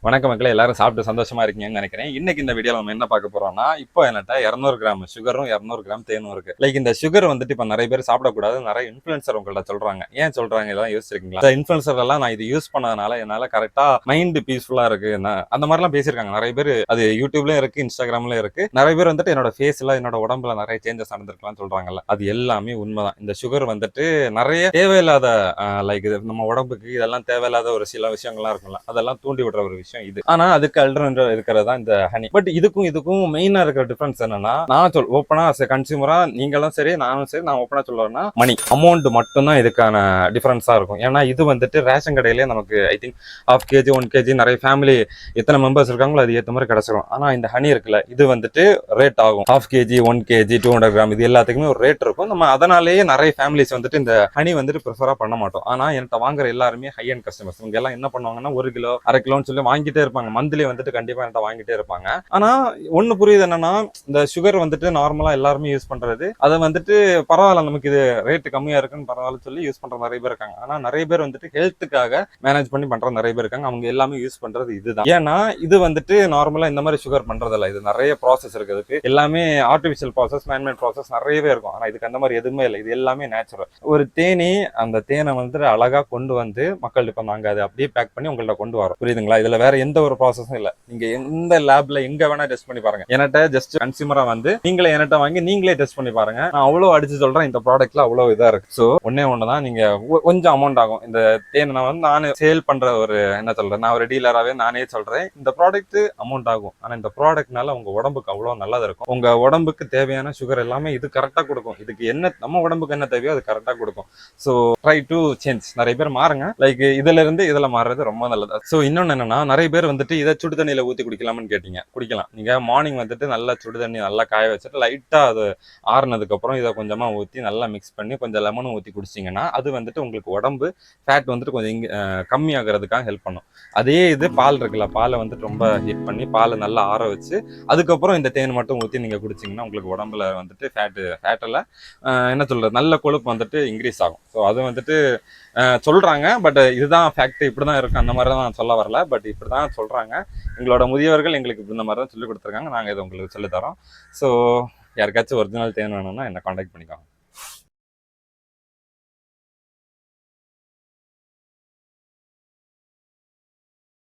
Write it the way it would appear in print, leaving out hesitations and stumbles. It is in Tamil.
வணக்கம் மக்களே, எல்லாரும் சாப்பிட்டு சந்தோஷமா இருக்கீங்கன்னு நினைக்கிறேன். இன்னைக்கு இந்த வீடியோல நம்ம என்ன பார்க்க போறோம்னா, இப்போ என்கிட்ட 200 கிராம் சுகரும் 200 கிராம் தேனும் இருக்கு. லைக் இந்த சுகர் வந்துட்டு இப்போ நிறைய பேர் சாப்பிடக்கூடாது, நிறைய இன்ஃபுளுசர் உங்கள்ட்ட சொல்றாங்க. ஏன் சொல்றாங்க இதெல்லாம் யோசிச்சிருக்கீங்களா? இந்த இன்ஃபுளுசர் எல்லாம் நான் இது யூஸ் பண்ணதுனால என்னால கரெக்டா மைண்ட் பீஸ்ஃபுல்லா இருக்கு, அந்த மாதிரிலாம் பேசியிருக்காங்க நிறைய பேர். அது யூடியூப்லயும் இருக்கு, இன்ஸ்டாகிராம்லயும் இருக்கு. நிறைய பேர் வந்துட்டு என்னோட ஃபேஸ்ல, என்னோட உடம்புல நிறைய சேஞ்சஸ் நடந்திருக்கலாம் சொல்றாங்கல்ல, அது எல்லாமே உண்மைதான். இந்த சுகர் வந்துட்டு நிறைய தேவையில்லாத லைக் இது நம்ம உடம்புக்கு இதெல்லாம் தேவையில்லாத ஒரு சில விஷயங்கள்லாம் இருக்கும்ல, அதெல்லாம் தூண்டி விடுற ஒரு விஷயம் இது. ஆனா அதுக்கு அல்டர்னேட்டிவ் இருக்கிறதா இந்த ஹனி. பட் இதுக்கும் மெயினா இருக்கிற டிஃபரன்ஸ் என்னன்னா, நான் ஓப்பனா கன்சியூமரா நீங்களும் சரி நானும் சரி, நான் ஓப்பனா சொல்லுவேன்னா மணி அமௌண்ட் மட்டும் தான் இதுக்கான டிஃபரன்ஸா இருக்கும். ஏன்னா இது வந்துட்டு ரேஷன் கடையிலே நமக்கு ஐ திங்க் 1/2 kg 1 kg நிறைய ஃபேமிலி எத்தனை மெம்பர்ஸ் இருக்காங்களோ அது ஏற்ற மாதிரி கிடைச்சிடும். ஆனா இந்த ஹனி இருக்குல்ல, இது வந்துட்டு ரேட் ஆகும். 1/2 kg 1 kg 200 கிராம் இது எல்லாத்துக்குமே ஒரு ரேட் இருக்கும். நம்ம அதனாலேயே நிறைய ஃபேமிலிஸ் வந்துட்டு இந்த ஹனி வந்துட்டு ப்ரிஃபரா பண்ண மாட்டோம். ஆனா என்கிட்ட வாங்குற எல்லாருமே ஹை அண்ட் கஸ்டமர்ஸ். இவங்க எல்லாம் என்ன பண்ணுவாங்கன்னா 1 கிலோ 1/2 கிலோன்னு சொல்லி வாங்கிட்டே இருப்பாங்க. மந்த்லி வந்துட்டு கண்டிப்பா என்கிட்ட வாங்கிட்டே இருப்பாங்க. ஆனா ஒண்ணு புரியுது என்னன்னா, இந்த சுகர் வந்துட்டு நார்மலா எல்லாருமே யூஸ் பண்றது, அதை வந்துட்டு பரவாயில்ல நமக்கு இது ரேட் கம்மியா இருக்குன்னு பரவாயில்ல சொல்லி யூஸ் பண்ற நிறைய பேர் இருக்காங்க. ஆனா நிறைய பேர் வந்துட்டு ஹெல்த்துக்காக மேனேஜ் பண்ணி பண்ற நிறைய பேர் இருக்காங்க. அவங்க எல்லாமே யூஸ் பண்றது இதுதான். ஏன்னா இது வந்துட்டு நார்மலா இந்த மாதிரி சுகர் பண்றதில்ல. இது நிறைய ப்ராசஸ் இருக்கு. எல்லாமே ஆர்டிபிஷியல் ப்ராசஸ், மேன்மேட் ப்ராசஸ் நிறையவே இருக்கும். ஆனா இதுக்கு அந்த மாதிரி எதுவுமே இல்லை. இது எல்லாமே நேச்சுரல். ஒரு தேனி அந்த தேனை வந்துட்டு அழகா கொண்டு வந்து மக்கள் இப்ப நாங்க அதை அப்படியே பேக் பண்ணி உங்கள்ட்ட கொண்டு வரோம். புரியுதுங்களா? இதுல வேற எந்த ஒரு ப்ராசஸும் இல்ல. நீங்க எந்த லேப்ல எங்க வேணா டெஸ்ட் பண்ணி பாருங்க. என்கிட்ட ஜஸ்ட் கன்சியூமரா வந்து நீங்களே என்கிட்ட வாங்கி நீங்களே டெஸ்ட் பண்ணி பாருங்க. நான் அவ்வளவு அடிச்சு சொல்றேன், இந்த ப்ராடக்ட்ல அவ்வளவு இதா இருக்கு. சோ ஒண்ணுதான், நீங்க கொஞ்சம் அமௌண்ட் ஆகும். இந்த தேன் நான் வந்து நானே சேல் பண்ற ஒரு என்ன சொல்றேன், நான் ஒரு டீலராகவே நானே சொல்றேன், இந்த ப்ராடக்ட் அமௌண்ட் ஆகும். ஆனா இந்த ப்ராடக்ட்னால உங்க உடம்புக்கு அவ்வளவு நல்லதா இருக்கும். உங்க உடம்புக்கு தேவையான சுகர் எல்லாமே இது கரெக்டா கொடுக்கும். இதுக்கு என்ன நம்ம உடம்புக்கு என்ன தேவையோ அது கரெக்டா கொடுக்கும். So try to change. நிறைய பேர் மாறுங்க. லைக் இதுல இருந்து இதுல மாறுறது ரொம்ப நல்லது. சோ இன்னொன்னு என்னன்னா, நிறைய பேர் வந்துட்டு இதை சுடு தண்ணியில ஊத்தி குடிக்கலாம்னு கேட்டீங்க. குடிக்கலாம். நீங்க மார்னிங் வந்துட்டு நல்லா சுடு தண்ணி நல்லா காய வச்சுட்டு லைட்டா அது ஆறுனதுக்கு அப்புறம் இதை கொஞ்சமா ஊத்தி நல்லா மிக்ஸ் பண்ணி கொஞ்சம் லெமனும் ஊத்தி குடிச்சிங்கன்னா அது வந்துட்டு உங்களுக்கு உடம்பு ஃபேட் வந்துட்டு கொஞ்சம் கம்மியாகிறதுக்காக ஹெல்ப் பண்ணும். அதே இது பால் இருக்குல்ல, பாலை வந்துட்டு ரொம்ப ஹீட் பண்ணி பாலை நல்லா ஆற வச்சு அதுக்கப்புறம் இந்த தேன் மட்டும் ஊத்தி நீங்க குடிச்சிங்கன்னா உங்களுக்கு உடம்புல வந்துட்டு ஃபேட்டில் என்ன சொல்றது, நல்ல கொழுப்பு வந்துட்டு இன்க்ரீஸ் ஆகும். ஸோ அது வந்துட்டு சொல்றாங்க. பட் இதுதான் ஃபேக்ட், இப்படிதான் இருக்கு, அந்த மாதிரி தான் நான் சொல்ல வரல. பட் இப்படிதான் சொல்றாங்க. எங்களோட முதியவர்கள் எங்களுக்கு இந்த மாதிரி தான் சொல்லி கொடுத்துருக்காங்க. நாங்கள் இதை உங்களுக்கு சொல்லி தரோம். ஸோ யாருக்காச்சும் ஒரிஜினல் தேன் வேணும்னா என்ன காண்டாக்ட் பண்ணிக்கோங்க.